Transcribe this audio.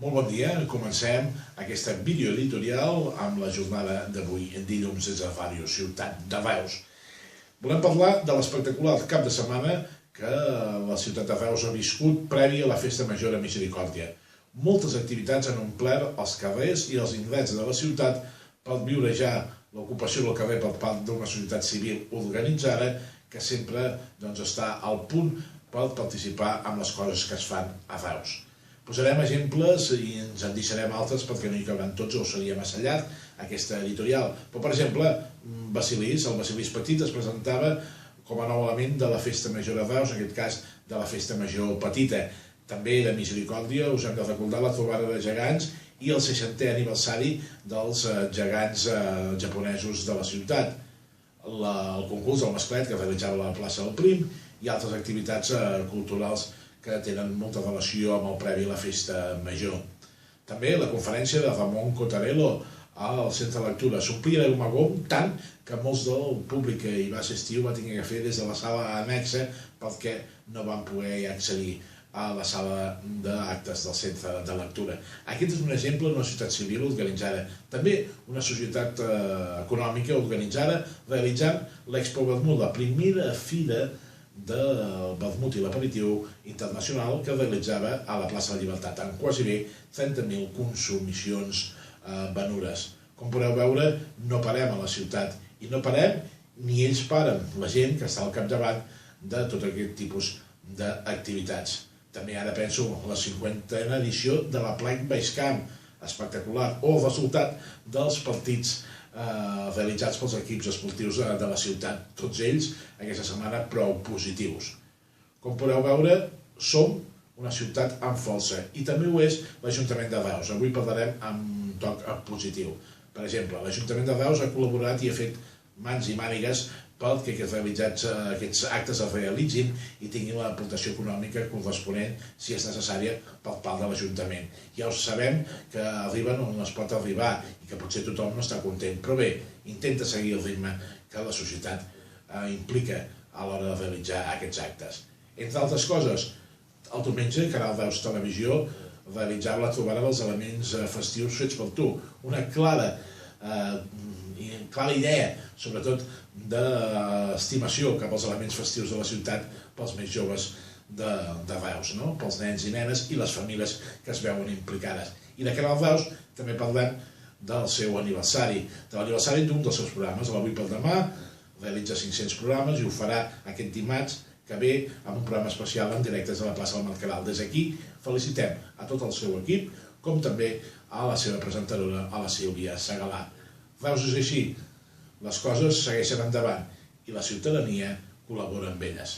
Molt bon dia, comencem aquesta videoeditorial amb la jornada d'avui, dilluns des de Ràdio Ciutat de Reus. Volem parlar de l'espectacular cap de setmana que la ciutat de Reus ha viscut previ a la Festa Major de Misericòrdia. Moltes activitats han omplert els carrers i els indrets de la ciutat per viure ja l'ocupació del carrer per part d'una societat civil organitzada que sempre està al punt per participar en les coses que es fan a Reus. Posarem exemples i ens en deixarem altres perquè no hi cabran tots o seria massa llarg aquesta editorial. Però, per exemple, el Basilís Petit es presentava com a nou element de la Festa Major de Reus, en aquest cas de la Festa Major Petita. També de Misericòrdia us hem de recordar la trobada de gegants i el 60è aniversari dels gegants japonesos de la ciutat. El concurs del masclet que realitzava a la plaça del Prim i altres activitats culturals que tenen molta relació amb el previ a la Festa Major. També la conferència de Ramon Cotarello al Centre de Lectura s'omplia el magom tant que molts del públic que hi va assistir ho va tenir que fer des de la sala anexa perquè no van poder accedir a la sala d'actes del Centre de Lectura. Aquest és un exemple d'una societat civil organitzada, també una societat econòmica organitzada realitzant l'Expo Vermut, la primera fira del vermut i l'aperitiu internacional que realitzava a la plaça de la Llibertat, amb quasi bé 30.000 consumicions venudes. Com podeu veure, no parem a la ciutat i no parem ni ells paren, la gent que està al capdavant de tot aquest tipus d'activitats. També ara penso en la 50a edició de la Plec Basecamp, espectacular, o el resultat dels partits realitzats pels equips esportius de la ciutat, tots ells aquesta setmana prou positius. Com podeu veure, som una ciutat amb força i també ho és l'Ajuntament de Reus. Avui parlarem amb un toc positiu. Per exemple, l'Ajuntament de Reus ha col·laborat i ha fet mans i mànigues perquè aquests actes es realitzin i tinguin l'aportació econòmica corresponent, si és necessària, per part de l'Ajuntament. Ja ho sabem que arriben on es pot arribar i que potser tothom no està content, però bé, intenta seguir el ritme que la societat implica a l'hora de realitzar aquests actes. Entre altres coses, el diumenge, Canal Reus Televisió realitzava la trobada dels elements festius fets per tu, una clara idea, sobretot d'estimació cap als elements festius de la ciutat pels més joves de Reus, pels nens i nenes i les famílies que es veuen implicades. I de Canal Reus també parlem del seu aniversari, de l'aniversari d'un dels seus programes, l'Avui per Demà, realitza 500 programes i ho farà aquest dimarts que ve amb un programa especial en directes a la plaça del Mercadal. Des d'aquí felicitem a tot el seu equip, com també a la seva presentadora, a la Sílvia Segalà. Reus és així, les coses segueixen endavant i la ciutadania col·labora amb elles.